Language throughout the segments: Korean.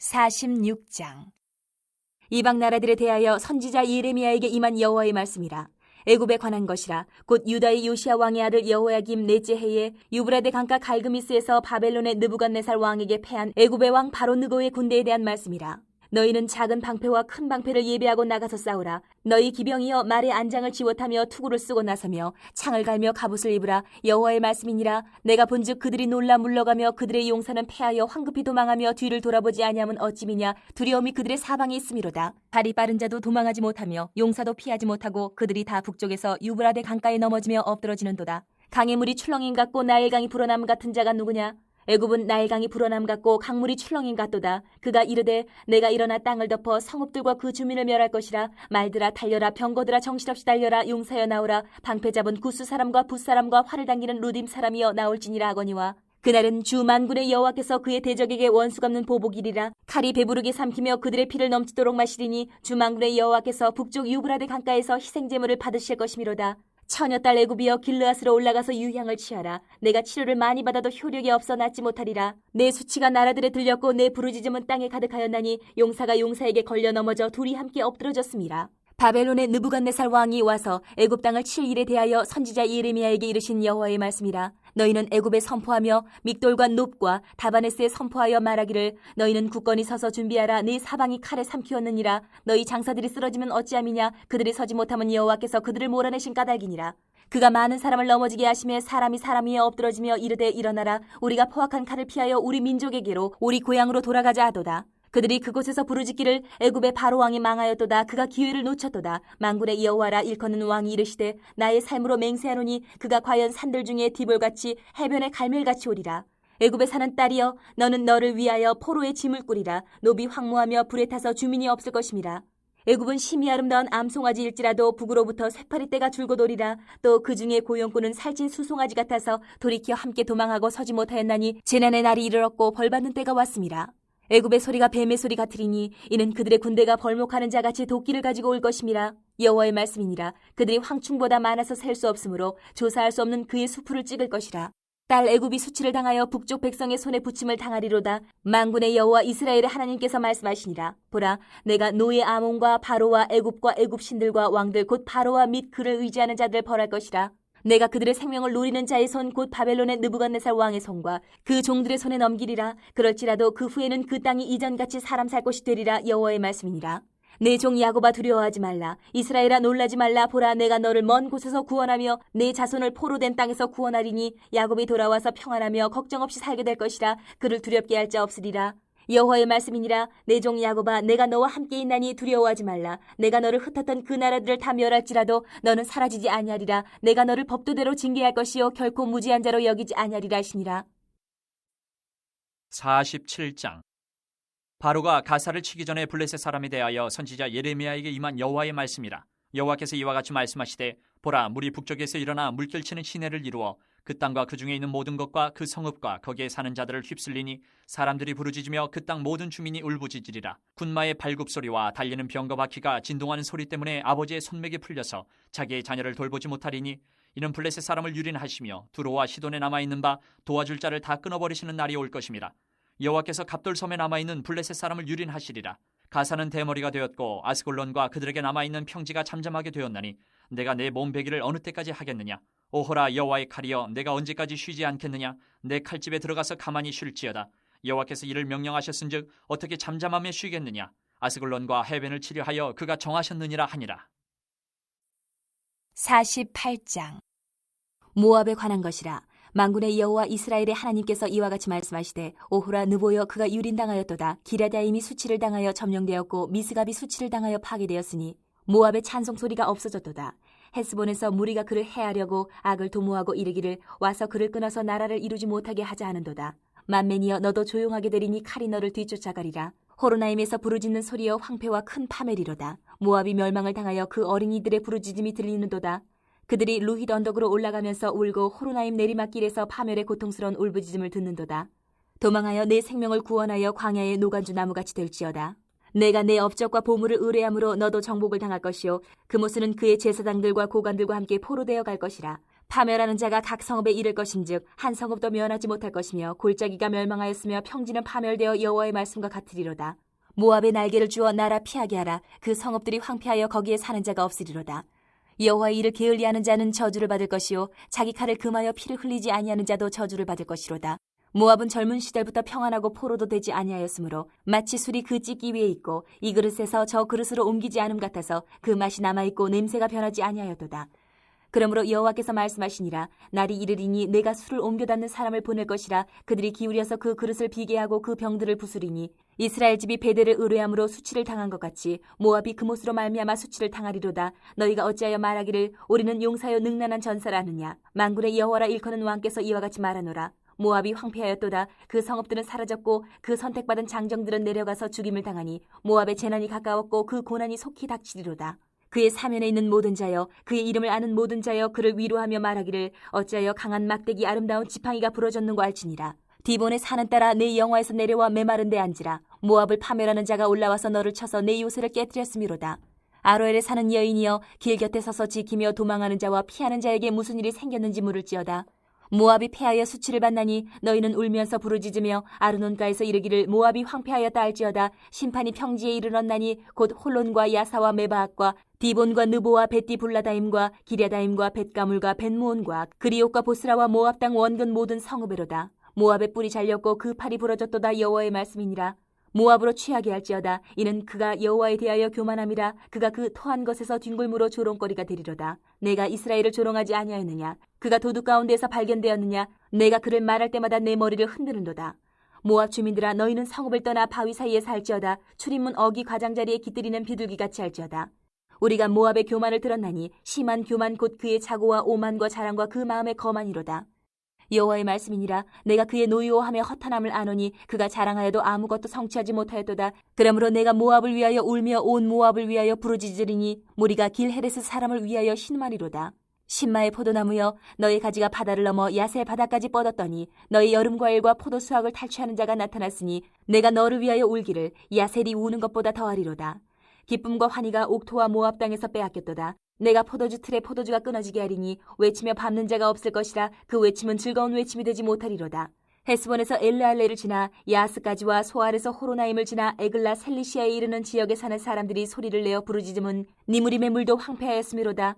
46장. 이방 나라들에 대하여 선지자 예레미야에게 임한 여호와의 말씀이라. 애굽에 관한 것이라. 곧 유다의 요시야 왕의 아들 여호야김 넷째 해에 유브라데 강가 갈그미스에서 바벨론의 느부갓네살 왕에게 패한 애굽의 왕 바로 느고의 군대에 대한 말씀이라. 너희는 작은 방패와 큰 방패를 예비하고 나가서 싸우라. 너희 기병이여 말에 안장을 지워타며 투구를 쓰고 나서며 창을 갈며 갑옷을 입으라. 여호와의 말씀이니라. 내가 본즉 그들이 놀라 물러가며 그들의 용사는 패하여 황급히 도망하며 뒤를 돌아보지 아니함은 어찌미냐. 두려움이 그들의 사방에 있음이로다. 발이 빠른 자도 도망하지 못하며 용사도 피하지 못하고 그들이 다 북쪽에서 유브라데 강가에 넘어지며 엎드러지는도다. 강의 물이 출렁임 같고 나일강이 불어남 같은 자가 누구냐. 애굽은 나일강이 불어남 같고 강물이 출렁임 같도다. 그가 이르되 내가 일어나 땅을 덮어 성읍들과 그 주민을 멸할 것이라. 말들아 달려라. 병거들아 정신없이 달려라. 용사여 나오라. 방패 잡은 구스 사람과 붓 사람과 활을 당기는 루딤 사람이여 나올지니라 하거니와. 그날은 주 만군의 여호와께서 그의 대적에게 원수 갚는 보복이리라. 칼이 배부르게 삼키며 그들의 피를 넘치도록 마시리니 주 만군의 여호와께서 북쪽 유브라데 강가에서 희생제물을 받으실 것이미로다. 처녀딸 애굽이여 길르앗으로 올라가서 유향을 취하라. 내가 치료를 많이 받아도 효력이 없어 낫지 못하리라. 내 수치가 나라들에 들렸고 내 부르짖음은 땅에 가득하였나니 용사가 용사에게 걸려 넘어져 둘이 함께 엎드러졌음이라. 바벨론의 느부갓네살 왕이 와서 애굽 땅을 칠 일에 대하여 선지자 예레미야에게 이르신 여호와의 말씀이라. 너희는 애굽에 선포하며 믹돌과 놉과 다바네스에 선포하여 말하기를 너희는 굳건히 서서 준비하라. 네 사방이 칼에 삼키었느니라. 너희 장사들이 쓰러지면 어찌함이냐. 그들이 서지 못하면 여호와께서 그들을 몰아내신 까닭이니라. 그가 많은 사람을 넘어지게 하심에 사람이 사람 위에 엎드러지며 이르되 일어나라. 우리가 포악한 칼을 피하여 우리 민족에게로 우리 고향으로 돌아가자 하도다. 그들이 그곳에서 부르짖기를 애굽의 바로 왕이 망하였도다. 그가 기회를 놓쳤도다. 만군의 여호와라. 일컫는 왕이 이르시되 나의 삶으로 맹세하노니 그가 과연 산들 중에 디볼같이 해변의 갈멜같이 오리라. 애굽에 사는 딸이여 너는 너를 위하여 포로의 짐을 꾸리라. 노비 황무하며 불에 타서 주민이 없을 것임이라. 애굽은 심히 아름다운 암송아지일지라도 북으로부터 쇠파리떼가 줄곧 오리라. 또 그 중에 고용꾼은 살찐 수송아지 같아서 돌이켜 함께 도망하고 서지 못하였나니 재난의 날이 이르렀고 벌받는 때가 왔음이라. 애굽의 소리가 뱀의 소리 같으리니 이는 그들의 군대가 벌목하는 자같이 도끼를 가지고 올 것임이라. 여호와의 말씀이니라. 그들이 황충보다 많아서 셀 수 없으므로 조사할 수 없는 그의 수풀을 찍을 것이라. 딸 애굽이 수치를 당하여 북쪽 백성의 손에 붙임을 당하리로다. 만군의 여호와 이스라엘의 하나님께서 말씀하시니라. 보라, 내가 노예 아몬과 바로와 애굽과 애굽 신들과 왕들 곧 바로와 및 그를 의지하는 자들을 벌할 것이라. 내가 그들의 생명을 노리는 자의 손 곧 바벨론의 느부갓네살 왕의 손과 그 종들의 손에 넘기리라. 그럴지라도 그 후에는 그 땅이 이전같이 사람 살 곳이 되리라. 여호와의 말씀이니라. 내 종 야곱아 두려워하지 말라. 이스라엘아 놀라지 말라. 보라, 내가 너를 먼 곳에서 구원하며 내 자손을 포로된 땅에서 구원하리니 야곱이 돌아와서 평안하며 걱정 없이 살게 될 것이라. 그를 두렵게 할 자 없으리라. 여호와의 말씀이니라. 내 종 야곱아 내가 너와 함께 있나니 두려워하지 말라. 내가 너를 흩었던 그 나라들을 다 멸할지라도 너는 사라지지 아니하리라. 내가 너를 법도대로 징계할 것이요 결코 무지한 자로 여기지 아니하리라 하시니라. 47장. 바로가 가사를 치기 전에 블레셋 사람에 대하여 선지자 예레미야에게 임한 여호와의 말씀이라. 여호와께서 이와 같이 말씀하시되 보라, 물이 북쪽에서 일어나 물결치는 시내를 이루어 그 땅과 그 중에 있는 모든 것과 그 성읍과 거기에 사는 자들을 휩쓸리니 사람들이 부르짖으며 그 땅 모든 주민이 울부짖으리라. 군마의 발굽소리와 달리는 병거 바퀴가 진동하는 소리 때문에 아버지의 손맥이 풀려서 자기의 자녀를 돌보지 못하리니 이는 블레셋 사람을 유린하시며 두로와 시돈에 남아있는 바 도와줄 자를 다 끊어버리시는 날이 올 것임이라. 여호와께서 갑돌섬에 남아있는 블레셋 사람을 유린하시리라. 가사는 대머리가 되었고 아스골론과 그들에게 남아있는 평지가 잠잠하게 되었나니 내가 내 몸베기를 어느 때까지 하겠느냐. 오호라, 여호와의 칼이여 내가 언제까지 쉬지 않겠느냐. 내 칼집에 들어가서 가만히 쉴지어다. 여호와께서 이를 명령하셨은즉 어떻게 잠잠하며 쉬겠느냐. 아스골론과 해변을 치려하여 그가 정하셨느니라 하니라. 48장. 모압에 관한 것이라. 만군의 여호와 이스라엘의 하나님께서 이와 같이 말씀하시되 오호라 느보여 그가 유린당하였도다. 기랴다임이 수치를 당하여 점령되었고 미스갑이 수치를 당하여 파괴되었으니 모압의 찬송 소리가 없어졌도다. 헤스본에서 무리가 그를 해하려고 악을 도모하고 이르기를 와서 그를 끊어서 나라를 이루지 못하게 하자 하는도다. 만맨이여 너도 조용하게 되리니 칼이 너를 뒤쫓아가리라. 호로나임에서 부르짖는 소리여 황폐와 큰 파멸이로다. 모압이 멸망을 당하여 그 어린이들의 부르짖음이 들리는도다. 그들이 루힛 언덕으로 올라가면서 울고 호로나임 내리막길에서 파멸의 고통스러운 울부짖음을 듣는도다. 도망하여 내 생명을 구원하여 광야의 노간주 나무같이 될지어다. 내가 내 업적과 보물을 의뢰함으로 너도 정복을 당할 것이요 그 모습은 그의 제사장들과 고관들과 함께 포로되어 갈 것이라. 파멸하는 자가 각 성읍에 이를 것인즉 한 성읍도 면하지 못할 것이며 골짜기가 멸망하였으며 평지는 파멸되어 여호와의 말씀과 같으리로다. 모압의 날개를 주어 나라 피하게 하라. 그 성읍들이 황폐하여 거기에 사는 자가 없으리로다. 여호와의 일을 게을리하는 자는 저주를 받을 것이요 자기 칼을 금하여 피를 흘리지 아니하는 자도 저주를 받을 것이로다. 모압은 젊은 시절부터 평안하고 포로도 되지 아니하였으므로 마치 술이 그 찢기 위에 있고 이 그릇에서 저 그릇으로 옮기지 않음 같아서 그 맛이 남아있고 냄새가 변하지 아니하였도다. 그러므로 여호와께서 말씀하시니라. 날이 이르리니 내가 술을 옮겨 담는 사람을 보낼 것이라. 그들이 기울여서 그 그릇을 비게 하고 그 병들을 부수리니 이스라엘 집이 베델을 의뢰함으로 수치를 당한 것 같이 모압이 그못으로 말미암아 수치를 당하리로다. 너희가 어찌하여 말하기를 우리는 용사여 능란한 전사라 하느냐. 만군의 여호와라 일컫는 왕께서 이와 같이 말하노라. 모압이 황폐하였도다. 그 성읍들은 사라졌고 그 선택받은 장정들은 내려가서 죽임을 당하니 모압의 재난이 가까웠고 그 고난이 속히 닥치리로다. 그의 사면에 있는 모든 자여 그의 이름을 아는 모든 자여 그를 위로하며 말하기를 어찌하여 강한 막대기 아름다운 지팡이가 부러졌는고 알지니라. 디본의 산은 따라 내 영화에서 내려와 메마른 데 앉으라. 모압을 파멸하는 자가 올라와서 너를 쳐서 내 요새를 깨뜨렸음이로다. 아로엘에 사는 여인이여 길 곁에 서서 지키며 도망하는 자와 피하는 자에게 무슨 일이 생겼는지 물을지어다. 모압이 패하여 수치를 받나니 너희는 울면서 부르짖으며 아르논가에서 이르기를 모압이 황폐하였다 할지어다. 심판이 평지에 이르렀나니 곧 홀론과 야사와 메바앗과 디본과 느보와 벳디불라다임과 기랴다임과 벳가물과 벳무온과 그리옥과 보스라와 모압 땅 원근 모든 성읍에로다. 모압의 뿔이 잘렸고 그 팔이 부러졌도다. 여호와의 말씀이니라. 모압으로 취하게 할지어다. 이는 그가 여호와에 대하여 교만함이라. 그가 그 토한 것에서 뒹굴무로 조롱거리가 되리로다. 내가 이스라엘을 조롱하지 아니하였느냐. 그가 도둑 가운데에서 발견되었느냐. 내가 그를 말할 때마다 내 머리를 흔드는도다. 모압 주민들아 너희는 성읍을 떠나 바위 사이에 살지어다. 출입문 어기 가장자리에 깃들이는 비둘기같이 할지어다. 우리가 모압의 교만을 들었나니 심한 교만 곧 그의 자고와 오만과 자랑과 그 마음의 거만이로다. 여호와의 말씀이니라. 내가 그의 노여워함에 허탄함을 아노니 그가 자랑하여도 아무것도 성취하지 못하였도다. 그러므로 내가 모압을 위하여 울며 온 모압을 위하여 부르짖으리니 무리가 길헤레스 사람을 위하여 신음하리로다. 신마의 포도나무여 너의 가지가 바다를 넘어 야세 바다까지 뻗었더니 너의 여름 과일과 포도 수확을 탈취하는 자가 나타났으니 내가 너를 위하여 울기를 야셀이 우는 것보다 더하리로다. 기쁨과 환희가 옥토와 모압 땅에서 빼앗겼도다. 내가 포도주 틀에 포도주가 끊어지게 하리니 외치며 밟는 자가 없을 것이라. 그 외침은 즐거운 외침이 되지 못하리로다. 헤스본에서 엘르알레를 지나 야스까지와 소알에서 호로나임을 지나 에글라 셀리시아에 이르는 지역에 사는 사람들이 소리를 내어 부르짖음은 니무림의 물도 황폐하였음이로다.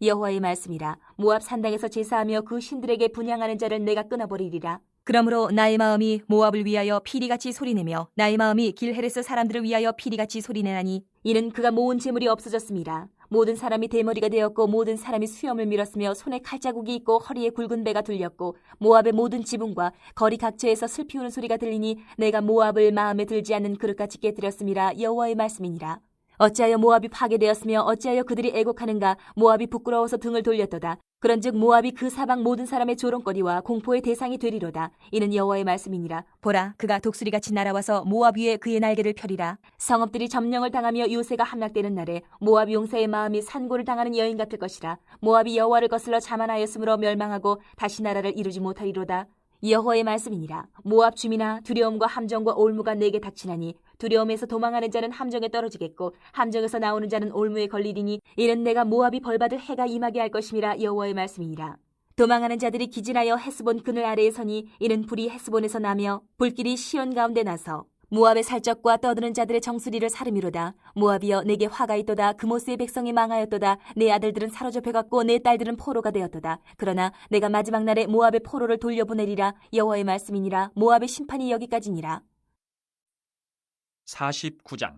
여호와의 말씀이라. 모압 산당에서 제사하며 그 신들에게 분향하는 자를 내가 끊어버리리라. 그러므로 나의 마음이 모압을 위하여 피리같이 소리내며 나의 마음이 길헤레스 사람들을 위하여 피리같이 소리내나니 이는 그가 모은 재물이 없어졌음이라. 모든 사람이 대머리가 되었고 모든 사람이 수염을 밀었으며 손에 칼자국이 있고 허리에 굵은 배가 둘렸고 모압의 모든 지붕과 거리 각처에서 슬피 우는 소리가 들리니 내가 모압을 마음에 들지 않는 그릇같이 깨뜨렸음이라. 여호와의 말씀이니라. 어찌하여 모압이 파괴되었으며 어찌하여 그들이 애곡하는가. 모압이 부끄러워서 등을 돌렸도다. 그런즉 모압이 그 사방 모든 사람의 조롱거리와 공포의 대상이 되리로다. 이는 여호와의 말씀이니라. 보라 그가 독수리같이 날아와서 모압 위에 그의 날개를 펴리라. 성읍들이 점령을 당하며 요새가 함락되는 날에 모압 용사의 마음이 산고를 당하는 여인 같을 것이라. 모압이 여호와를 거슬러 자만하였으므로 멸망하고 다시 나라를 이루지 못하리로다. 여호와의 말씀이니라. 모압 주민아 두려움과 함정과 올무가 내게 닥치나니 두려움에서 도망하는 자는 함정에 떨어지겠고 함정에서 나오는 자는 올무에 걸리리니 이는 내가 모압이 벌받을 해가 임하게 할 것임이라. 여호와의 말씀이니라. 도망하는 자들이 기진하여 헤스본 그늘 아래에 서니 이는 불이 헤스본에서 나며 불길이 시온 가운데 나서 모압의 살적과 떠드는 자들의 정수리를 사르미로다. 모압이여 내게 화가 있도다. 그모스의 백성이 망하였도다. 내 아들들은 사로잡혀갔고 내 딸들은 포로가 되었도다. 그러나 내가 마지막 날에 모압의 포로를 돌려보내리라. 여호와의 말씀이니라. 모압의 심판이 여기까지니라. 49장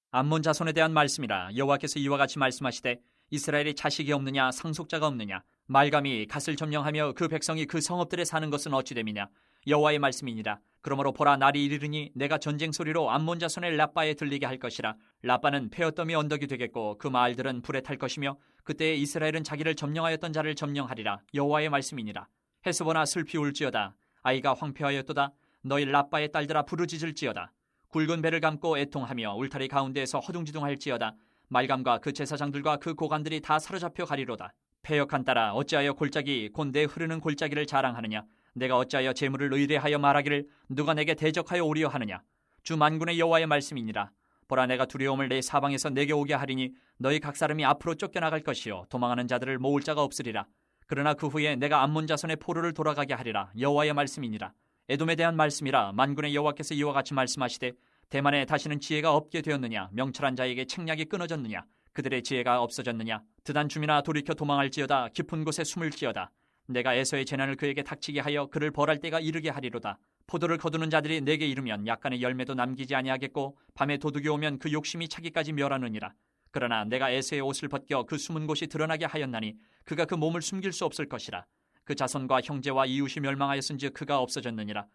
암몬 자손에 대한 말씀이라. 여호와께서 이와 같이 말씀하시되 이스라엘에 자식이 없느냐 상속자가 없느냐 말감이 갓을 점령하며 그 백성이 그 성읍들에 사는 것은 어찌 됨이냐. 여호와의 말씀이니라. 그러므로 보라 날이 이르르니 내가 전쟁 소리로 암몬 자손의 라빠에 들리게 할 것이라. 라빠는 페어더미 언덕이 되겠고 그 마을들은 불에 탈 것이며 그때에 이스라엘은 자기를 점령하였던 자를 점령하리라. 여호와의 말씀이니라. 헤스보나 슬피 울지어다. 아이가 황폐하였도다. 너희 라빠의 딸들아 부르짖을지어다. 굵은 배를 감고 애통하며 울타리 가운데에서 허둥지둥할지어다. 말감과 그 제사장들과 그 고관들이 다 사로잡혀 가리로다. 패역한 딸아 어찌하여 골짜기 곧 내 흐르는 골짜기를 자랑하느냐. 내가 어찌하여 재물을 의뢰하여 말하기를 누가 내게 대적하여 오리어 하느냐. 주 만군의 여호와의 말씀이니라. 보라 내가 두려움을 내 사방에서 내게 오게 하리니 너희 각 사람이 앞으로 쫓겨나갈 것이요 도망하는 자들을 모을 자가 없으리라. 그러나 그 후에 내가 암몬 자손의 포로를 돌아가게 하리라. 여호와의 말씀이니라. 에돔에 대한 말씀이라. 만군의 여호와께서 이와 같이 말씀하시되 대만에 다시는 지혜가 없게 되었느냐? 명철한 자에게 책략이 끊어졌느냐? 그들의 지혜가 없어졌느냐? 드단 주민아 돌이켜 도망할지어다. 깊은 곳에 숨을지어다. 내가 에서의 재난을 그에게 닥치게 하여 그를 벌할 때가 이르게 하리로다. 포도를 거두는 자들이 내게 이르면 약간의 열매도 남기지 아니하겠고 밤에 도둑이 오면 그 욕심이 차기까지 멸하느니라. 그러나 내가 에서의 옷을 벗겨 그 숨은 곳이 드러나게 하였나니 그가 그 몸을 숨길 수 없을 것이라. 그 자손과 형제와 이웃이 멸망하였은즉 그가 없어졌느니라.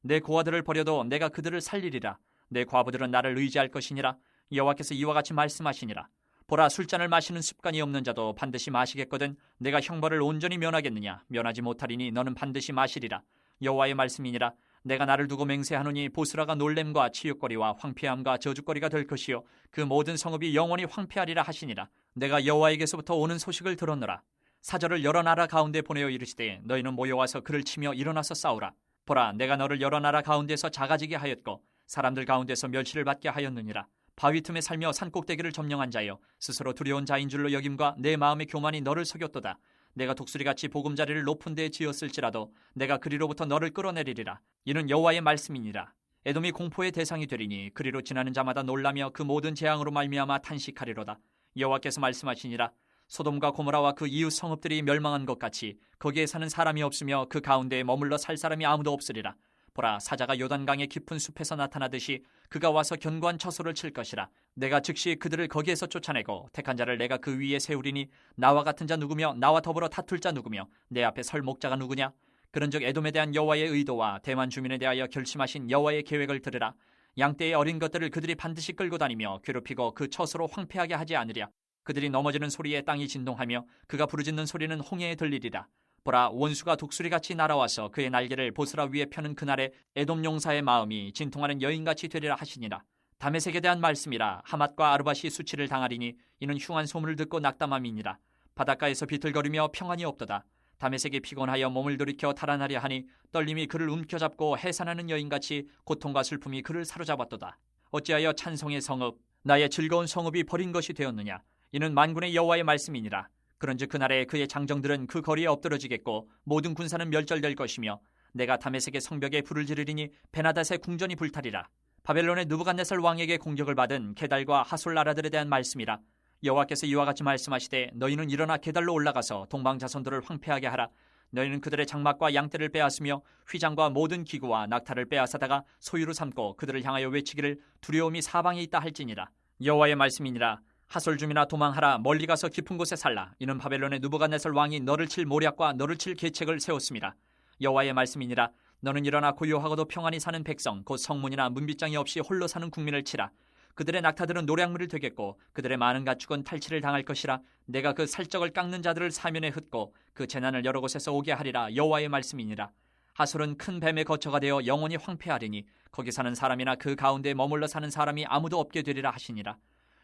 내 고아들을 버려도 내가 그들을 살리리라. 내 과부들은 나를 의지할 것이니라. 여호와께서 이와 같이 말씀하시니라. 보라, 술잔을 마시는 습관이 없는 자도 반드시 마시겠거든 내가 형벌을 온전히 면하겠느냐? 면하지 못하리니 너는 반드시 마시리라. 여호와의 말씀이니라. 내가 나를 두고 맹세하노니 보스라가 놀램과 치욕거리와 황폐함과 저주거리가 될 것이요 그 모든 성읍이 영원히 황폐하리라 하시니라. 내가 여호와에게서부터 오는 소식을 들었노라. 사절을 여러 나라 가운데 보내어 이르시되 너희는 모여와서 그를 치며 일어나서 싸우라. 보라, 내가 너를 여러 나라 가운데서 작아지게 하였고 사람들 가운데서 멸시를 받게 하였느니라. 바위 틈에 살며 산꼭대기를 점령한 자여 스스로 두려운 자인 줄로 여김과 내 마음의 교만이 너를 속였도다. 내가 독수리같이 보금자리를 높은 데에 지었을지라도 내가 그리로부터 너를 끌어내리리라. 이는 여호와의 말씀이니라. 에돔이 공포의 대상이 되리니 그리로 지나는 자마다 놀라며 그 모든 재앙으로 말미암아 탄식하리로다. 여호와께서 말씀하시니라. 소돔과 고모라와 그 이웃 성읍들이 멸망한 것 같이 거기에 사는 사람이 없으며 그 가운데에 머물러 살 사람이 아무도 없으리라. 보라, 사자가 요단강의 깊은 숲에서 나타나듯이 그가 와서 견고한 처소를 칠 것이라. 내가 즉시 그들을 거기에서 쫓아내고 택한 자를 내가 그 위에 세우리니 나와 같은 자 누구며 나와 더불어 다툴 자 누구며 내 앞에 설 목자가 누구냐? 그런즉 에돔에 대한 여호와의 의도와 대만 주민에 대하여 결심하신 여호와의 계획을 들으라. 양떼의 어린 것들을 그들이 반드시 끌고 다니며 괴롭히고 그 처소로 황폐하게 하지 않으랴. 그들이 넘어지는 소리에 땅이 진동하며 그가 부르짖는 소리는 홍해에 들리리라. 보라, 원수가 독수리같이 날아와서 그의 날개를 보스라 위에 펴는 그날에 에돔 용사의 마음이 진통하는 여인같이 되리라 하시니라. 다메섹에 대한 말씀이라. 하맛과 아르밧이 수치를 당하리니 이는 흉한 소문을 듣고 낙담함이니라. 바닷가에서 비틀거리며 평안이 없도다. 다메섹이 피곤하여 몸을 돌이켜 달아나려 하니 떨림이 그를 움켜잡고 해산하는 여인같이 고통과 슬픔이 그를 사로잡았도다. 어찌하여 찬송의 성읍, 나의 즐거운 성읍이 버린 것이 되었느냐? 이는 만군의 여호와의 말씀이니라. 그런즉 그날에 그의 장정들은 그 거리에 엎드러지겠고 모든 군사는 멸절될 것이며 내가 다메섹의 성벽에 불을 지르리니 베나닷의 궁전이 불타리라. 바벨론의 느부갓네살 왕에게 공격을 받은 게달과 하솔 나라들에 대한 말씀이라. 여호와께서 이와 같이 말씀하시되 너희는 일어나 게달로 올라가서 동방 자손들을 황폐하게 하라. 너희는 그들의 장막과 양떼를 빼앗으며 휘장과 모든 기구와 낙타를 빼앗아다가 소유로 삼고 그들을 향하여 외치기를 두려움이 사방에 있다 할지니라. 여호와의 말씀이니라. 하솔 주민아 도망하라. 멀리 가서 깊은 곳에 살라. 이는 바벨론의 느부갓네살 왕이 너를 칠 모략과 너를 칠 계책을 세웠습니다. 여호와의 말씀이니라. 너는 일어나 고요하고도 평안히 사는 백성 곧 성문이나 문빗장이 없이 홀로 사는 국민을 치라. 그들의 낙타들은 노략물이 되겠고 그들의 많은 가축은 탈취를 당할 것이라. 내가 그 살적을 깎는 자들을 사면에 흩고 그 재난을 여러 곳에서 오게 하리라. 여호와의 말씀이니라. 하솔은 큰 뱀의 거처가 되어 영원히 황폐하리니 거기 사는 사람이나 그 가운데 머물러 사는 사람이 아무도 없게 되리라 하시니라.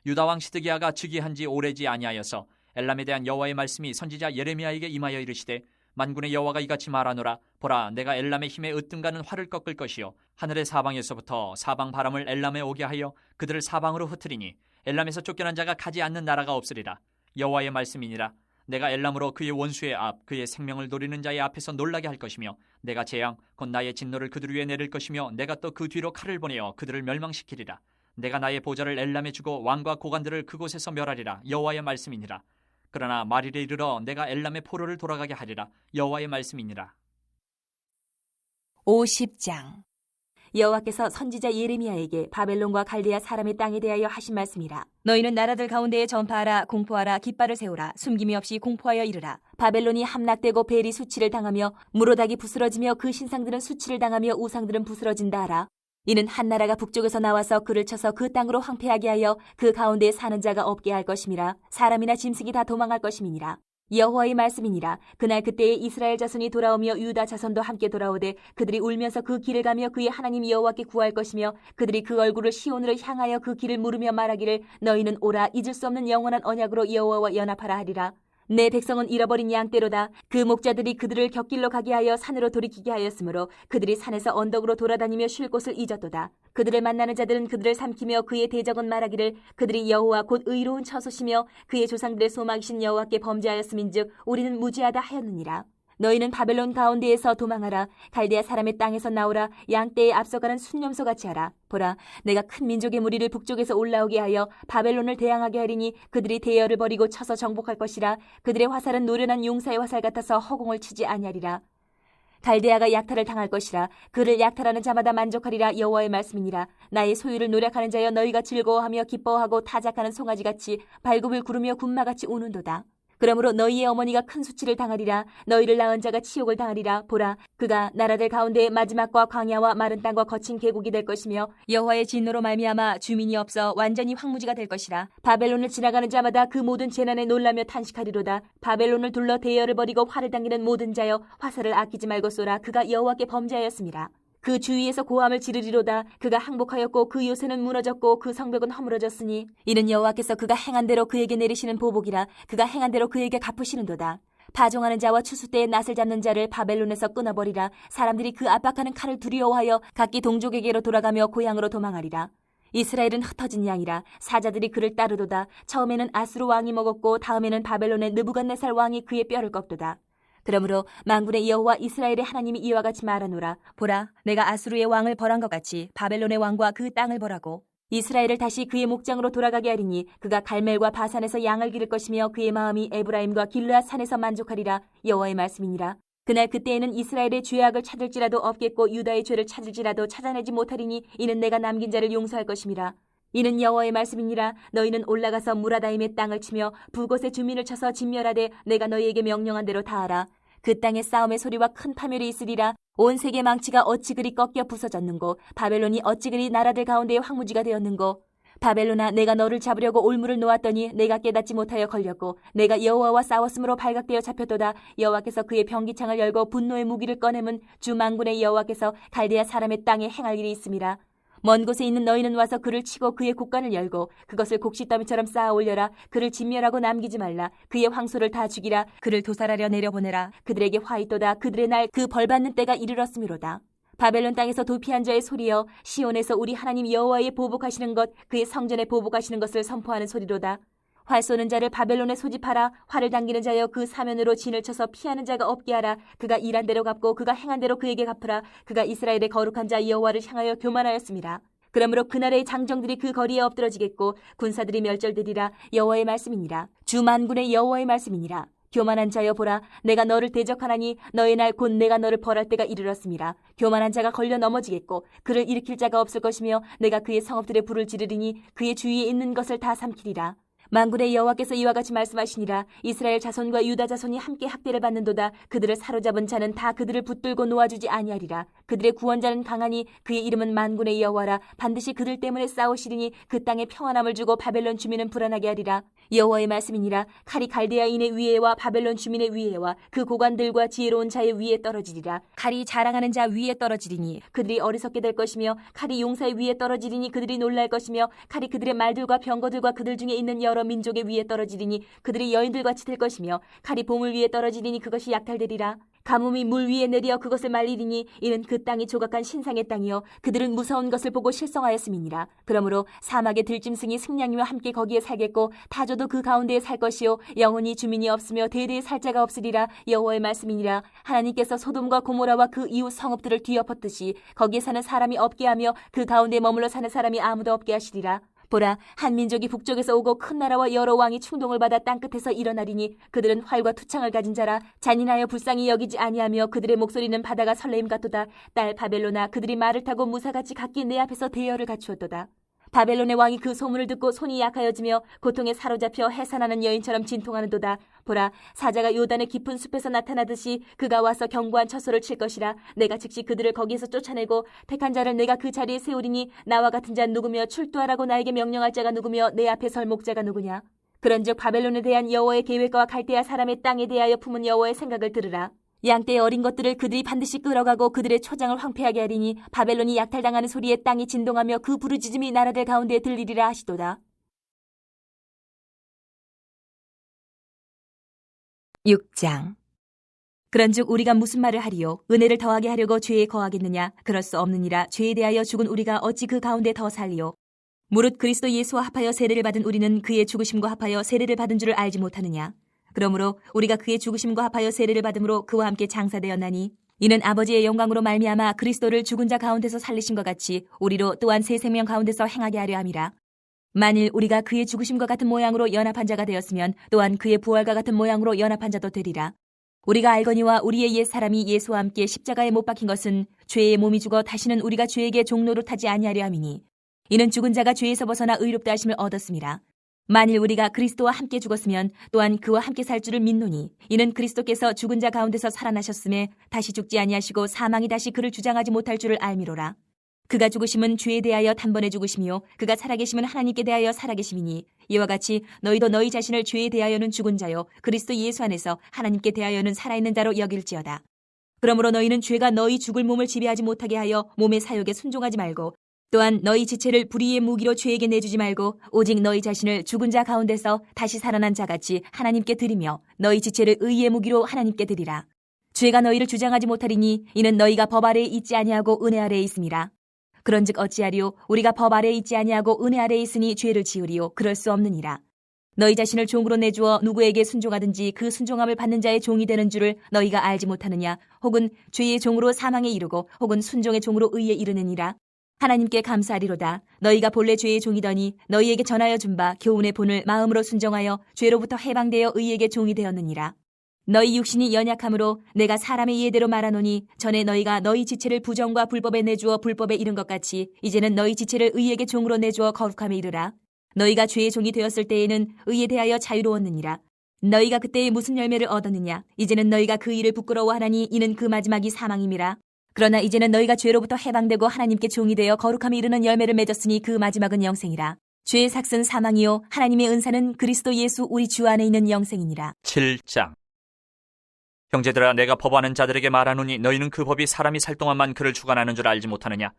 유다왕 시드기야가 즉위한 지 오래지 아니하여서 엘람에 대한 여호와의 말씀이 선지자 예레미야에게 임하여 이르시되 만군의 여호와가 이같이 말하노라. 보라, 내가 엘람의 힘에 으뜸가는 활을 꺾을 것이요 하늘의 사방에서부터 사방 바람을 엘람에 오게 하여 그들을 사방으로 흩으리니 엘람에서 쫓겨난 자가 가지 않는 나라가 없으리라. 여호와의 말씀이니라. 내가 엘람으로 그의 원수의 앞 그의 생명을 노리는 자의 앞에서 놀라게 할 것이며 내가 재앙 곧 나의 진노를 그들 위에 내릴 것이며 내가 또 그 뒤로 칼을 보내어 그들을 멸망시키리라. 내가 나의 보좌를 엘람에 주고 왕과 고관들을 그곳에서 멸하리라. 여호와의 말씀이니라. 그러나 말일에 이르러 내가 엘람의 포로를 돌아가게 하리라. 여호와의 말씀이니라. 50장. 여호와께서 선지자 예레미야에게 바벨론과 갈대아 사람의 땅에 대하여 하신 말씀이라. 너희는 나라들 가운데에 전파하라. 공포하라. 깃발을 세우라. 숨김이 없이 공포하여 이르라. 바벨론이 함락되고 벨이 수치를 당하며 무로닥이 부스러지며 그 신상들은 수치를 당하며 우상들은 부스러진다 하라. 이는 한 나라가 북쪽에서 나와서 그를 쳐서 그 땅으로 황폐하게 하여 그 가운데에 사는 자가 없게 할 것임이라. 사람이나 짐승이 다 도망할 것임이니라. 여호와의 말씀이니라. 그날 그때에 이스라엘 자손이 돌아오며 유다 자손도 함께 돌아오되 그들이 울면서 그 길을 가며 그의 하나님 여호와께 구할 것이며 그들이 그 얼굴을 시온으로 향하여 그 길을 물으며 말하기를 너희는 오라. 잊을 수 없는 영원한 언약으로 여호와와 연합하라 하리라. 내 백성은 잃어버린 양떼로다. 그 목자들이 그들을 곁길로 가게 하여 산으로 돌이키게 하였으므로 그들이 산에서 언덕으로 돌아다니며 쉴 곳을 잊었도다. 그들을 만나는 자들은 그들을 삼키며 그의 대적은 말하기를 그들이 여호와 곧 의로운 처소시며 그의 조상들의 소망이신 여호와께 범죄하였음인즉 우리는 무죄하다 하였느니라. 너희는 바벨론 가운데에서 도망하라. 갈대아 사람의 땅에서 나오라. 양떼에 앞서가는 순념소같이 하라. 보라, 내가 큰 민족의 무리를 북쪽에서 올라오게 하여 바벨론을 대항하게 하리니 그들이 대열을 버리고 쳐서 정복할 것이라. 그들의 화살은 노련한 용사의 화살 같아서 허공을 치지 아니하리라. 갈대아가 약탈을 당할 것이라. 그를 약탈하는 자마다 만족하리라. 여호와의 말씀이니라. 나의 소유를 노력하는 자여, 너희가 즐거워하며 기뻐하고 타작하는 송아지같이 발굽을 구르며 군마같이 우는도다. 그러므로 너희의 어머니가 큰 수치를 당하리라. 너희를 낳은 자가 치욕을 당하리라. 보라, 그가 나라들 가운데 마지막과 광야와 마른 땅과 거친 계곡이 될 것이며 여호와의 진노로 말미암아 주민이 없어 완전히 황무지가 될 것이라. 바벨론을 지나가는 자마다 그 모든 재난에 놀라며 탄식하리로다. 바벨론을 둘러 대열을 벌이고 활을 당기는 모든 자여, 화살을 아끼지 말고 쏘라. 그가 여호와께 범죄하였습니다. 그 주위에서 고함을 지르리로다. 그가 항복하였고 그 요새는 무너졌고 그 성벽은 허물어졌으니 이는 여호와께서 그가 행한 대로 그에게 내리시는 보복이라. 그가 행한 대로 그에게 갚으시는도다. 파종하는 자와 추수 때에 낫을 잡는 자를 바벨론에서 끊어버리라. 사람들이 그 압박하는 칼을 두려워하여 각기 동족에게로 돌아가며 고향으로 도망하리라. 이스라엘은 흩어진 양이라. 사자들이 그를 따르도다. 처음에는 아수르 왕이 먹었고 다음에는 바벨론의 느부갓네살 왕이 그의 뼈를 꺾도다. 그러므로 만군의 여호와 이스라엘의 하나님이 이와 같이 말하노라. 보라, 내가 아수르의 왕을 벌한 것 같이 바벨론의 왕과 그 땅을 벌하고 이스라엘을 다시 그의 목장으로 돌아가게 하리니 그가 갈멜과 바산에서 양을 기를 것이며 그의 마음이 에브라임과 길르앗 산에서 만족하리라. 여호와의 말씀이니라. 그날 그때에는 이스라엘의 죄악을 찾을지라도 없겠고 유다의 죄를 찾을지라도 찾아내지 못하리니 이는 내가 남긴 자를 용서할 것임이라. 이는 여호와의 말씀이니라. 너희는 올라가서 무라다임의 땅을 치며 북곳의 주민을 쳐서 진멸하되 내가 너희에게 명령한 대로 다 하라. 그 땅에 싸움의 소리와 큰 파멸이 있으리라. 온 세계 망치가 어찌 그리 꺾여 부서졌는고, 바벨론이 어찌 그리 나라들 가운데의 황무지가 되었는고. 바벨론아, 내가 너를 잡으려고 올무를 놓았더니 내가 깨닫지 못하여 걸렸고 내가 여호와와 싸웠으므로 발각되어 잡혔도다. 여호와께서 그의 병기창을 열고 분노의 무기를 꺼내면 주 만군의 여호와께서 갈대아 사람의 땅에 행할 일이 있음이라. 먼 곳에 있는 너희는 와서 그를 치고 그의 곡간을 열고 그것을 곡식더미처럼 쌓아 올려라. 그를 진멸하고 남기지 말라. 그의 황소를 다 죽이라. 그를 도살하려 내려보내라. 그들에게 화 있도다. 그들의 날 그 벌받는 때가 이르렀음이로다. 바벨론 땅에서 도피한 자의 소리여, 시온에서 우리 하나님 여호와의 보복하시는 것, 그의 성전에 보복하시는 것을 선포하는 소리로다. 활 쏘는 자를 바벨론에 소집하라. 활을 당기는 자여, 그 사면으로 진을 쳐서 피하는 자가 없게 하라. 그가 일한 대로 갚고 그가 행한 대로 그에게 갚으라. 그가 이스라엘의 거룩한 자 여호와를 향하여 교만하였습니다. 그러므로 그날의 장정들이 그 거리에 엎드러지겠고 군사들이 멸절되리라. 여호와의 말씀이니라. 주 만군의 여호와의 말씀이니라. 교만한 자여, 보라, 내가 너를 대적하나니 너의 날 곧 내가 너를 벌할 때가 이르렀음이라. 교만한 자가 걸려 넘어지겠고 그를 일으킬 자가 없을 것이며 내가 그의 성읍들의 불을 지르리니 그의 주위에 있는 것을 다 삼키리라. 만군의 여호와께서 이와 같이 말씀하시니라. 이스라엘 자손과 유다 자손이 함께 학대를 받는도다. 그들을 사로잡은 자는 다 그들을 붙들고 놓아주지 아니하리라. 그들의 구원자는 강하니 그의 이름은 만군의 여호와라. 반드시 그들 때문에 싸우시리니 그 땅에 평안함을 주고 바벨론 주민은 불안하게 하리라. 여호와의 말씀이니라. 칼이 갈대아인의 위에와 바벨론 주민의 위에와 그 고관들과 지혜로운 자의 위에 떨어지리라. 칼이 자랑하는 자 위에 떨어지리니 그들이 어리석게 될 것이며 칼이 용사의 위에 떨어지리니 그들이 놀랄 것이며 칼이 그들의 말들과 병거들과 그들 중에 있는 여러 민족의 위에 떨어지리니 그들이 여인들같이 될 것이며 칼이 보물 위에 떨어지리니 그것이 약탈되리라. 가뭄이 물 위에 내려 그것을 말리리니 이는 그 땅이 조각한 신상의 땅이요 그들은 무서운 것을 보고 실성하였음이니라. 그러므로 사막의 들짐승이 승냥이와 함께 거기에 살겠고 타조도 그 가운데에 살 것이요 영원히 주민이 없으며 대대에 살 자가 없으리라. 여호와의 말씀이니라. 하나님께서 소돔과 고모라와 그 이웃 성읍들을 뒤엎었듯이 거기에 사는 사람이 없게 하며 그 가운데 머물러 사는 사람이 아무도 없게 하시리라. 보라, 한 민족이 북쪽에서 오고 큰 나라와 여러 왕이 충동을 받아 땅끝에서 일어나리니 그들은 활과 투창을 가진 자라. 잔인하여 불쌍히 여기지 아니하며 그들의 목소리는 바다가 설레임 같도다. 딸 바벨로나, 그들이 말을 타고 무사같이 각기 내 앞에서 대열을 갖추었도다. 바벨론의 왕이 그 소문을 듣고 손이 약하여지며 고통에 사로잡혀 해산하는 여인처럼 진통하는도다. 보라, 사자가 요단의 깊은 숲에서 나타나듯이 그가 와서 견고한 처소를 칠 것이라. 내가 즉시 그들을 거기에서 쫓아내고 택한 자를 내가 그 자리에 세우리니 나와 같은 자 누구며 출두하라고 나에게 명령할 자가 누구며 내 앞에 설 목자가 누구냐. 그런즉 바벨론에 대한 여호와의 계획과 갈대아 사람의 땅에 대하여 품은 여호와의 생각을 들으라. 양떼의 어린 것들을 그들이 반드시 끌어가고 그들의 초장을 황폐하게 하리니 바벨론이 약탈당하는 소리에 땅이 진동하며 그 부르짖음이 나라들 가운데 들리리라 하시도다. 6장. 그런즉 우리가 무슨 말을 하리요? 은혜를 더하게 하려고 죄에 거하겠느냐? 그럴 수 없느니라. 죄에 대하여 죽은 우리가 어찌 그 가운데 더 살리요? 무릇 그리스도 예수와 합하여 세례를 받은 우리는 그의 죽으심과 합하여 세례를 받은 줄을 알지 못하느냐? 그러므로 우리가 그의 죽으심과 합하여 세례를 받음으로 그와 함께 장사되었나니 이는 아버지의 영광으로 말미암아 그리스도를 죽은 자 가운데서 살리신 것 같이 우리로 또한 새 생명 가운데서 행하게 하려 함이라. 만일 우리가 그의 죽으심과 같은 모양으로 연합한 자가 되었으면 또한 그의 부활과 같은 모양으로 연합한 자도 되리라. 우리가 알거니와 우리의 옛 사람이 예수와 함께 십자가에 못 박힌 것은 죄의 몸이 죽어 다시는 우리가 죄에게 종노릇하지 아니하려 함이니 이는 죽은 자가 죄에서 벗어나 의롭다 하심을 얻었음이라. 만일 우리가 그리스도와 함께 죽었으면 또한 그와 함께 살 줄을 믿노니 이는 그리스도께서 죽은 자 가운데서 살아나셨음에 다시 죽지 아니하시고 사망이 다시 그를 주장하지 못할 줄을 알미로라. 그가 죽으심은 죄에 대하여 단번에 죽으심이요 그가 살아계심은 하나님께 대하여 살아계심이니 이와 같이 너희도 너희 자신을 죄에 대하여는 죽은 자요 그리스도 예수 안에서 하나님께 대하여는 살아있는 자로 여길지어다. 그러므로 너희는 죄가 너희 죽을 몸을 지배하지 못하게 하여 몸의 사욕에 순종하지 말고 또한 너희 지체를 불의의 무기로 죄에게 내주지 말고 오직 너희 자신을 죽은 자 가운데서 다시 살아난 자같이 하나님께 드리며 너희 지체를 의의 무기로 하나님께 드리라. 죄가 너희를 주장하지 못하리니 이는 너희가 법 아래에 있지 아니하고 은혜 아래에 있음이라. 그런즉 어찌하리요? 우리가 법 아래에 있지 아니하고 은혜 아래에 있으니 죄를 지으리요? 그럴 수 없느니라. 너희 자신을 종으로 내주어 누구에게 순종하든지 그 순종함을 받는 자의 종이 되는 줄을 너희가 알지 못하느냐? 혹은 죄의 종으로 사망에 이르고 혹은 순종의 종으로 의에 이르느니라. 하나님께 감사하리로다. 너희가 본래 죄의 종이더니 너희에게 전하여 준 바 교훈의 본을 마음으로 순종하여 죄로부터 해방되어 의에게 종이 되었느니라. 너희 육신이 연약함으로 내가 사람의 이해대로 말하노니 전에 너희가 너희 지체를 부정과 불법에 내주어 불법에 이른 것 같이 이제는 너희 지체를 의에게 종으로 내주어 거룩함에 이르라. 너희가 죄의 종이 되었을 때에는 의에 대하여 자유로웠느니라. 너희가 그때에 무슨 열매를 얻었느냐? 이제는 너희가 그 일을 부끄러워하나니 이는 그 마지막이 사망임이라. 그러나 이제는 너희가 죄로부터 해방되고 하나님께 종이 되어 거룩함에 이르는 열매를 맺었으니 그 마지막은 영생이라. 죄의 삭은 사망이요 하나님의 은사는 그리스도 예수 우리 주 안에 있는 영생이니라. 7장. 형제들아, 내가 법하는 자들에게 말하노니 너희는 그 법이 사람이 살 동안만 그를 주관하는 줄 알지 못하느냐?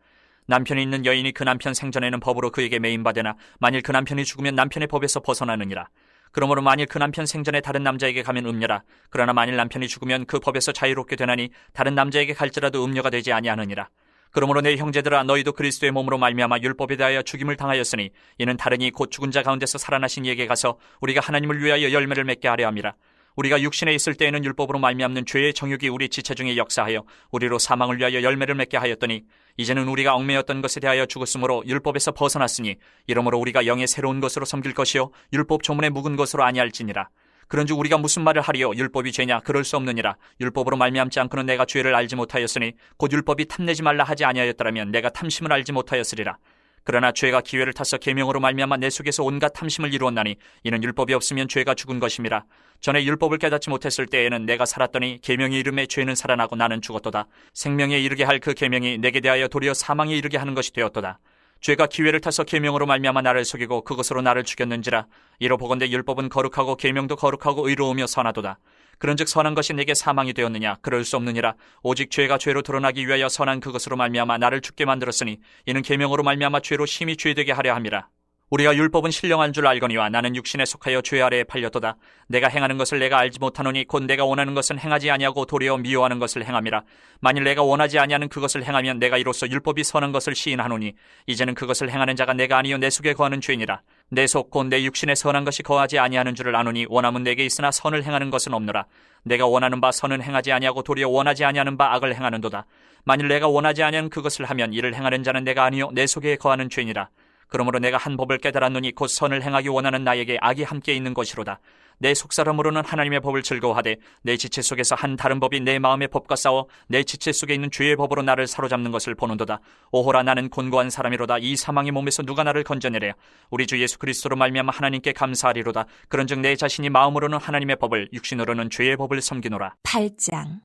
남편이 있는 여인이 그 남편 생전에는 법으로 그에게 매인받으나 만일 그 남편이 죽으면 남편의 법에서 벗어나느니라. 그러므로 만일 그 남편 생전에 다른 남자에게 가면 음녀라. 그러나 만일 남편이 죽으면 그 법에서 자유롭게 되나니 다른 남자에게 갈지라도 음녀가 되지 아니하느니라. 그러므로 내 형제들아, 너희도 그리스도의 몸으로 말미암아 율법에 대하여 죽임을 당하였으니 이는 다른이 곧 죽은 자 가운데서 살아나신 이에게 가서 우리가 하나님을 위하여 열매를 맺게 하려 함이라. 우리가 육신에 있을 때에는 율법으로 말미암는 죄의 정욕이 우리 지체 중에 역사하여 우리로 사망을 위하여 열매를 맺게 하였더니 이제는 우리가 얽매였던 것에 대하여 죽었으므로 율법에서 벗어났으니 이러므로 우리가 영의 새로운 것으로 섬길 것이요 율법 조문에 묵은 것으로 아니할지니라. 그런즉 우리가 무슨 말을 하리요? 율법이 죄냐? 그럴 수 없느니라. 율법으로 말미암지 않고는 내가 죄를 알지 못하였으니 곧 율법이 탐내지 말라 하지 아니하였더라면 내가 탐심을 알지 못하였으리라. 그러나 죄가 기회를 타서 계명으로 말미암아 내 속에서 온갖 탐심을 이루었나니 이는 율법이 없으면 죄가 죽은 것임이라. 전에 율법을 깨닫지 못했을 때에는 내가 살았더니 계명이 이름에 죄는 살아나고 나는 죽었도다. 생명에 이르게 할 그 계명이 내게 대하여 도리어 사망에 이르게 하는 것이 되었도다. 죄가 기회를 타서 계명으로 말미암아 나를 속이고 그것으로 나를 죽였는지라. 이로 보건대 율법은 거룩하고 계명도 거룩하고 의로우며 선하도다. 그런즉 선한 것이 내게 사망이 되었느냐? 그럴 수 없느니라. 오직 죄가 죄로 드러나기 위하여 선한 그것으로 말미암아 나를 죽게 만들었으니 이는 계명으로 말미암아 죄로 심히 죄되게 하려 함이라. 우리가 율법은 신령한 줄 알거니와 나는 육신에 속하여 죄 아래에 팔렸도다. 내가 행하는 것을 내가 알지 못하노니 곧 내가 원하는 것은 행하지 아니하고 도리어 미워하는 것을 행함이라. 만일 내가 원하지 아니하는 그것을 행하면 내가 이로써 율법이 선한 것을 시인하노니 이제는 그것을 행하는 자가 내가 아니요 내 속에 거하는 죄니라. 내 속 곧 내 육신에 선한 것이 거하지 아니하는 줄을 아노니 원함은 내게 있으나 선을 행하는 것은 없노라. 내가 원하는 바 선은 행하지 아니하고 도리어 원하지 아니하는 바 악을 행하는도다. 만일 내가 원하지 아니하는 그것을 하면 이를 행하는 자는 내가 아니요 내 속에 거하는 죄니라. 그러므로 내가 한 법을 깨달았노니 곧 선을 행하기 원하는 나에게 악이 함께 있는 것이로다. 내 속사람으로는 하나님의 법을 즐거워하되 내 지체 속에서 한 다른 법이 내 마음의 법과 싸워 내 지체 속에 있는 죄의 법으로 나를 사로잡는 것을 보는도다. 오호라, 나는 곤고한 사람이로다. 이 사망의 몸에서 누가 나를 건져내랴. 우리 주 예수 그리스도로 말미암아 하나님께 감사하리로다. 그런즉 내 자신이 마음으로는 하나님의 법을 육신으로는 죄의 법을 섬기노라. 8장.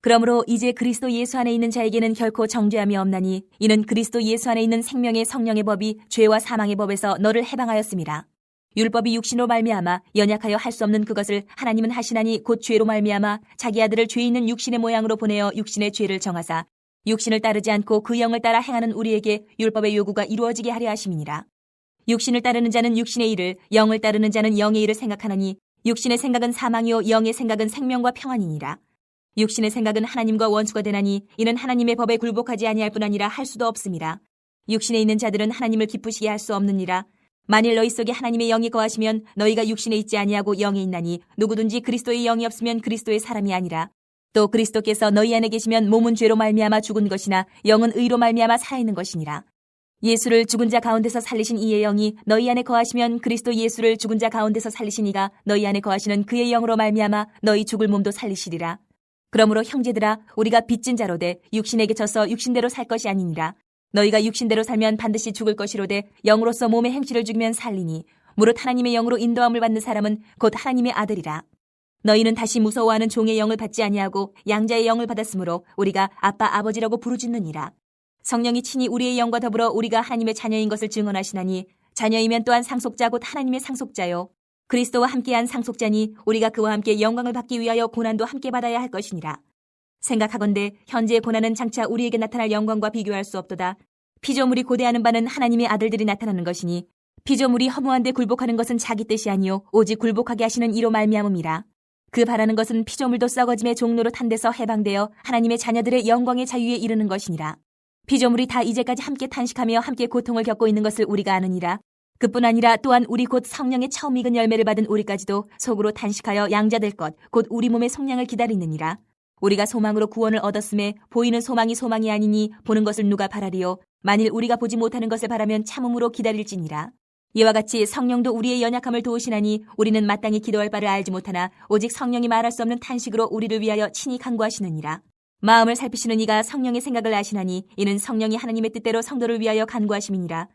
그러므로 이제 그리스도 예수 안에 있는 자에게는 결코 정죄함이 없나니 이는 그리스도 예수 안에 있는 생명의 성령의 법이 죄와 사망의 법에서 너를 해방하였음이라. 율법이 육신으로 말미암아 연약하여 할 수 없는 그것을 하나님은 하시나니 곧 죄로 말미암아 자기 아들을 죄 있는 육신의 모양으로 보내어 육신의 죄를 정하사 육신을 따르지 않고 그 영을 따라 행하는 우리에게 율법의 요구가 이루어지게 하려 하심이니라. 육신을 따르는 자는 육신의 일을, 영을 따르는 자는 영의 일을 생각하나니 육신의 생각은 사망이요 영의 생각은 생명과 평안이니라. 육신의 생각은 하나님과 원수가 되나니 이는 하나님의 법에 굴복하지 아니할 뿐 아니라 할 수도 없음이라. 육신에 있는 자들은 하나님을 기쁘시게 할 수 없느니라. 만일 너희 속에 하나님의 영이 거하시면 너희가 육신에 있지 아니하고 영에 있나니 누구든지 그리스도의 영이 없으면 그리스도의 사람이 아니라. 또 그리스도께서 너희 안에 계시면 몸은 죄로 말미암아 죽은 것이나 영은 의로 말미암아 살아있는 것이니라. 예수를 죽은 자 가운데서 살리신 이의 영이 너희 안에 거하시면 그리스도 예수를 죽은 자 가운데서 살리신 이가 너희 안에 거하시는 그의 영으로 말미암아 너희 죽을 몸도 살리시리라. 그러므로 형제들아 우리가 빚진 자로 돼 육신에게 져서 육신대로 살 것이 아니니라. 너희가 육신대로 살면 반드시 죽을 것이로되 영으로서 몸의 행실을 죽이면 살리니 무릇 하나님의 영으로 인도함을 받는 사람은 곧 하나님의 아들이라. 너희는 다시 무서워하는 종의 영을 받지 아니하고 양자의 영을 받았으므로 우리가 아빠 아버지라고 부르짖느니라. 성령이 친히 우리의 영과 더불어 우리가 하나님의 자녀인 것을 증언하시나니 자녀이면 또한 상속자 곧 하나님의 상속자요 그리스도와 함께한 상속자니 우리가 그와 함께 영광을 받기 위하여 고난도 함께 받아야 할 것이니라. 생각하건대 현재의 고난은 장차 우리에게 나타날 영광과 비교할 수 없도다. 피조물이 고대하는 바는 하나님의 아들들이 나타나는 것이니 피조물이 허무한 데 굴복하는 것은 자기 뜻이 아니요 오직 굴복하게 하시는 이로 말미암음이라. 그 바라는 것은 피조물도 썩어짐의 종로로 탄 데서 해방되어 하나님의 자녀들의 영광의 자유에 이르는 것이니라. 피조물이 다 이제까지 함께 탄식하며 함께 고통을 겪고 있는 것을 우리가 아느니라. 그뿐 아니라 또한 우리 곧 성령의 처음 익은 열매를 받은 우리까지도 속으로 탄식하여 양자될 것 곧 우리 몸의 속량을 기다리느니라. 우리가 소망으로 구원을 얻었음에 보이는 소망이 소망이 아니니 보는 것을 누가 바라리요. 만일 우리가 보지 못하는 것을 바라면 참음으로 기다릴지니라. 이와 같이 성령도 우리의 연약함을 도우시나니 우리는 마땅히 기도할 바를 알지 못하나 오직 성령이 말할 수 없는 탄식으로 우리를 위하여 친히 간구하시느니라. 마음을 살피시는 이가 성령의 생각을 아시나니 이는 성령이 하나님의 뜻대로 성도를 위하여 간구하심이니라.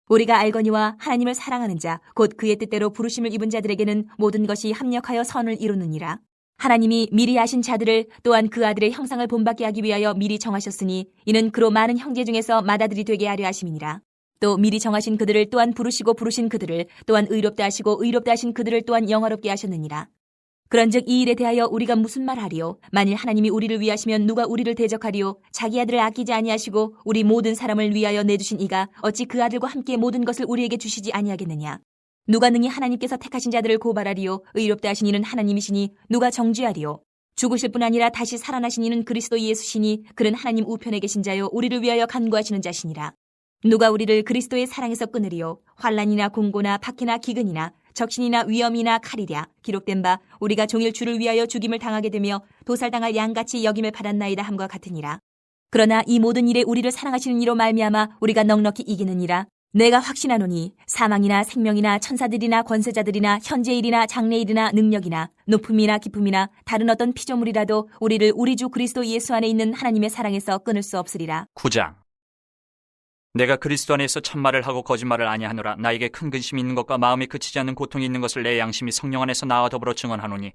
우리가 알거니와 하나님을 사랑하는 자 곧 그의 뜻대로 부르심을 입은 자들에게는 모든 것이 합력하여 선을 이루느니라. 하나님이 미리 아신 자들을 또한 그 아들의 형상을 본받게 하기 위하여 미리 정하셨으니 이는 그로 많은 형제 중에서 맏아들이 되게 하려 하심이니라. 또 미리 정하신 그들을 또한 부르시고 부르신 그들을 또한 의롭다 하시고 의롭다 하신 그들을 또한 영화롭게 하셨느니라. 그런즉 이 일에 대하여 우리가 무슨 말하리요? 만일 하나님이 우리를 위하시면 누가 우리를 대적하리요? 자기 아들을 아끼지 아니하시고 우리 모든 사람을 위하여 내주신 이가 어찌 그 아들과 함께 모든 것을 우리에게 주시지 아니하겠느냐? 누가 능히 하나님께서 택하신 자들을 고발하리요? 의롭다 하신 이는 하나님이시니 누가 정죄하리요? 죽으실 뿐 아니라 다시 살아나신 이는 그리스도 예수시니 그는 하나님 우편에 계신 자요 우리를 위하여 간구하시는 자시니라. 누가 우리를 그리스도의 사랑에서 끊으리요? 환난이나 공고나 박해나 기근이나 적신이나 위험이나 칼이랴. 기록된 바 우리가 종일 주를 위하여 죽임을 당하게 되며 도살당할 양같이 여김을 받았나이다 함과 같으니라. 그러나 이 모든 일에 우리를 사랑하시는 이로 말미암아 우리가 넉넉히 이기느니라. 내가 확신하노니 사망이나 생명이나 천사들이나 권세자들이나 현재일이나 장래일이나 능력이나 높음이나 깊음이나 다른 어떤 피조물이라도 우리를 우리 주 그리스도 예수 안에 있는 하나님의 사랑에서 끊을 수 없으리라. 9장. 내가 그리스도 안에서 참말을 하고 거짓말을 아니하노라. 나에게 큰 근심이 있는 것과 마음에 그치지 않는 고통이 있는 것을 내 양심이 성령 안에서 나와 더불어 증언하노니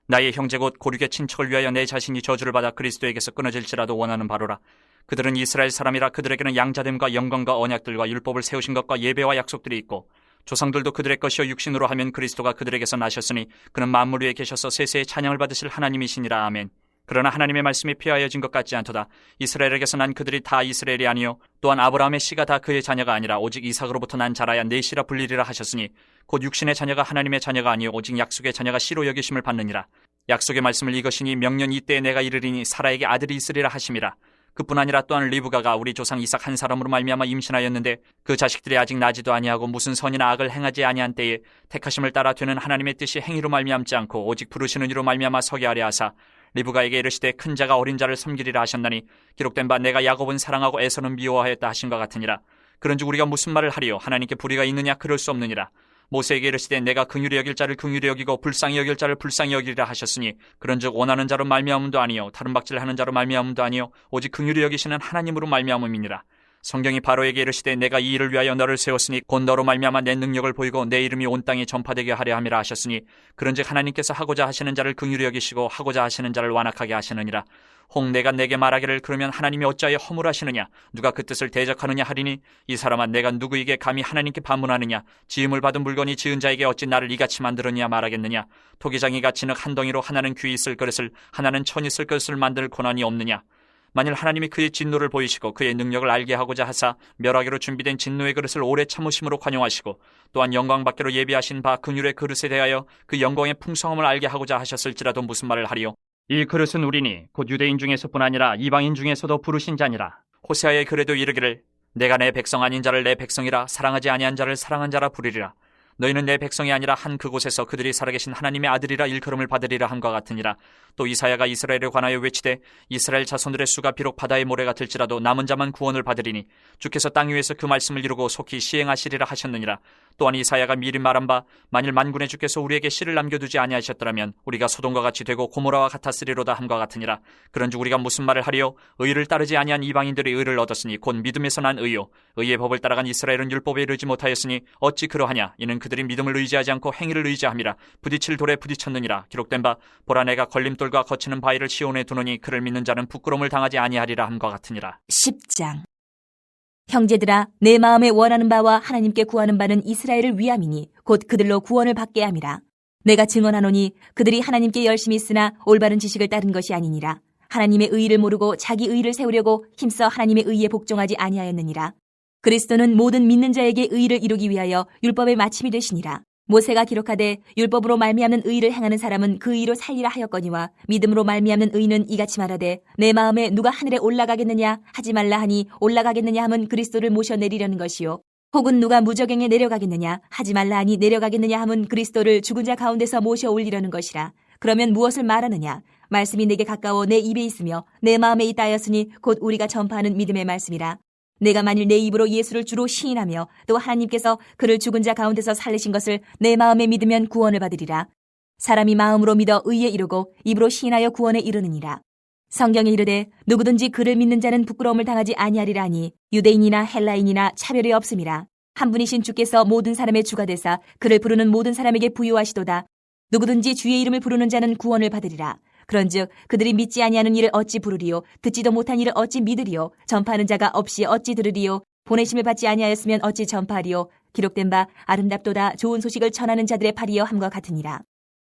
나의 형제 곧 고륙의 친척을 위하여 내 자신이 저주를 받아 그리스도에게서 끊어질지라도 원하는 바로라. 그들은 이스라엘 사람이라 그들에게는 양자됨과 영광과 언약들과 율법을 세우신 것과 예배와 약속들이 있고 조상들도 그들의 것이요 육신으로 하면 그리스도가 그들에게서 나셨으니 그는 만물 위에 계셔서 세세의 찬양을 받으실 하나님이시니라. 아멘. 그러나 하나님의 말씀이 폐하여진 것 같지 않도다. 이스라엘에게서 난 그들이 다 이스라엘이 아니요 또한 아브라함의 씨가 다 그의 자녀가 아니라 오직 이삭으로부터 난 자라야 내 씨라 불리리라 하셨으니 곧 육신의 자녀가 하나님의 자녀가 아니요 오직 약속의 자녀가 씨로 여기심을 받느니라. 약속의 말씀을 이것이니 명년 이때에 내가 이르리니 사라에게 아들이 있으리라 하심이라. 그뿐 아니라 또한 리브가가 우리 조상 이삭 한 사람으로 말미암아 임신하였는데 그 자식들이 아직 나지도 아니하고 무슨 선이나 악을 행하지 아니한 때에 택하심을 따라 되는 하나님의 뜻이 행위로 말미암지 않고 오직 부르시는 이로 말미암아 서게 하려 하사 리브가에게 이르시되 큰 자가 어린 자를 섬기리라 하셨나니 기록된 바 내가 야곱은 사랑하고 에서는 미워하였다 하신것 같으니라. 그런즉 우리가 무슨 말을 하리요? 하나님께 불의가 있느냐? 그럴 수 없느니라. 모세에게 이르시되 내가 긍휼히 여길 자를 긍휼히 여기고 불쌍히 여길 자를 불쌍히 여기리라 하셨으니 그런즉 원하는 자로 말미암음도 아니요 다른 박질하는 자로 말미암음도 아니요 오직 긍휼히 여기시는 하나님으로 말미암음이니라. 성경이 바로에게 이르시되 내가 이 일을 위하여 너를 세웠으니 곧 너로 말미암아 내 능력을 보이고 내 이름이 온 땅에 전파되게 하려 함이라 하셨으니 그런즉 하나님께서 하고자 하시는 자를 긍휼히 여기시고 하고자 하시는 자를 완악하게 하시느니라. 혹 내가 내게 말하기를 그러면 하나님이 어찌하여 허물하시느냐? 누가 그 뜻을 대적하느냐 하리니 이 사람아 내가 누구에게 감히 하나님께 반문하느냐? 지음을 받은 물건이 지은 자에게 어찌 나를 이같이 만들었냐 말하겠느냐? 토기장이가 진흙 한 덩이로 하나는 귀 있을 그릇을 하나는 천 있을 그릇을 만들 권한이 없느냐? 만일 하나님이 그의 진노를 보이시고 그의 능력을 알게 하고자 하사 멸하기로 준비된 진노의 그릇을 오래 참으심으로 관용하시고 또한 영광받기로 예비하신 바 긍휼의 그릇에 대하여 그 영광의 풍성함을 알게 하고자 하셨을지라도 무슨 말을 하리요? 이 그릇은 우리니 곧 유대인 중에서뿐 아니라 이방인 중에서도 부르신 자니라. 호세아의 글에도 이르기를 내가 내 백성 아닌 자를 내 백성이라 사랑하지 아니한 자를 사랑한 자라 부르리라. 너희는 내 백성이 아니라 한 그곳에서 그들이 살아계신 하나님의 아들이라 일컬음을 받으리라 함과 같으니라. 또 이사야가 이스라엘에 관하여 외치되 이스라엘 자손들의 수가 비록 바다의 모래 같을지라도 남은 자만 구원을 받으리니 주께서 땅 위에서 그 말씀을 이루고 속히 시행하시리라 하셨느니라. 또한 이사야가 미리 말한 바 만일 만군의 주께서 우리에게 씨를 남겨두지 아니하셨더라면 우리가 소돔과 같이 되고 고모라와 같았으리로다 함과 같으니라. 그런즉 우리가 무슨 말을 하리요? 의를 따르지 아니한 이방인들이 의를 얻었으니 곧 믿음에서 난 의요. 의의 법을 따라간 이스라엘은 율법에 이르지 못하였으니 어찌 그러하냐? 이는 그들이 믿음을 의지하지 않고 행위를 의지함이라. 부딪힐 돌에 부딪혔느니라. 기록된 바 보라 내가 걸림돌과 거치는 바위를 시온에 두노니 그를 믿는 자는 부끄러움을 당하지 아니하리라 함과 같으니라. 10장. 형제들아, 내 마음에 원하는 바와 하나님께 구하는 바는 이스라엘을 위함이니 곧 그들로 구원을 받게 함이라. 내가 증언하노니 그들이 하나님께 열심히 있으나 올바른 지식을 따른 것이 아니니라. 하나님의 의의를 모르고 자기 의의를 세우려고 힘써 하나님의 의의에 복종하지 아니하였느니라. 그리스도는 모든 믿는 자에게 의의를 이루기 위하여 율법의 마침이 되시니라. 모세가 기록하되 율법으로 말미암는 의의를 행하는 사람은 그 의로 살리라 하였거니와 믿음으로 말미암는 의는 이같이 말하되 내 마음에 누가 하늘에 올라가겠느냐 하지 말라 하니 올라가겠느냐 함은 그리스도를 모셔내리려는 것이요 혹은 누가 무저갱에 내려가겠느냐 하지 말라 하니 내려가겠느냐 함은 그리스도를 죽은 자 가운데서 모셔 올리려는 것이라. 그러면 무엇을 말하느냐? 말씀이 내게 가까워 내 입에 있으며 내 마음에 있다 하였으니 곧 우리가 전파하는 믿음의 말씀이라. 내가 만일 내 입으로 예수를 주로 시인하며 또 하나님께서 그를 죽은 자 가운데서 살리신 것을 내 마음에 믿으면 구원을 받으리라. 사람이 마음으로 믿어 의에 이르고 입으로 시인하여 구원에 이르느니라. 성경에 이르되 누구든지 그를 믿는 자는 부끄러움을 당하지 아니하리라 하니 유대인이나 헬라인이나 차별이 없음이라. 한 분이신 주께서 모든 사람의 주가 되사 그를 부르는 모든 사람에게 부유하시도다. 누구든지 주의 이름을 부르는 자는 구원을 받으리라. 그런즉 그들이 믿지 아니하는 일을 어찌 부르리요? 듣지도 못한 일을 어찌 믿으리요? 전파하는 자가 없이 어찌 들으리요? 보내심을 받지 아니하였으면 어찌 전파하리요? 기록된 바 아름답도다 좋은 소식을 전하는 자들의 팔이여 함과 같으니라.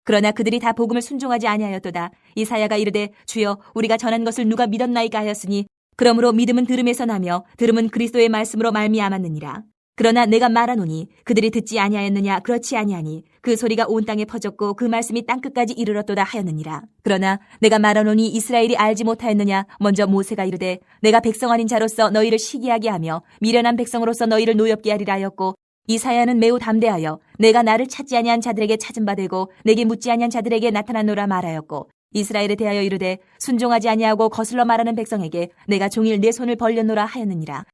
그러나 그들이 다 복음을 순종하지 아니하였도다. 이사야가 이르되 주여 우리가 전한 것을 누가 믿었나이까 하였으니 그러므로 믿음은 들음에서 나며 들음은 그리스도의 말씀으로 말미암았느니라. 그러나 내가 말하노니 그들이 듣지 아니하였느냐? 그렇지 아니하니 그 소리가 온 땅에 퍼졌고 그 말씀이 땅끝까지 이르렀도다 하였느니라. 그러나 내가 말하노니 이스라엘이 알지 못하였느냐? 먼저 모세가 이르되 내가 백성 아닌 자로서 너희를 시기하게 하며 미련한 백성으로서 너희를 노엽게 하리라 하였고 이사야는 매우 담대하여 내가 나를 찾지 아니한 자들에게 찾은 바 되고 내게 묻지 아니한 자들에게 나타났노라 말하였고 이스라엘에 대하여 이르되 순종하지 아니하고 거슬러 말하는 백성에게 내가 종일 내 손을 벌렸노라 하였느니라.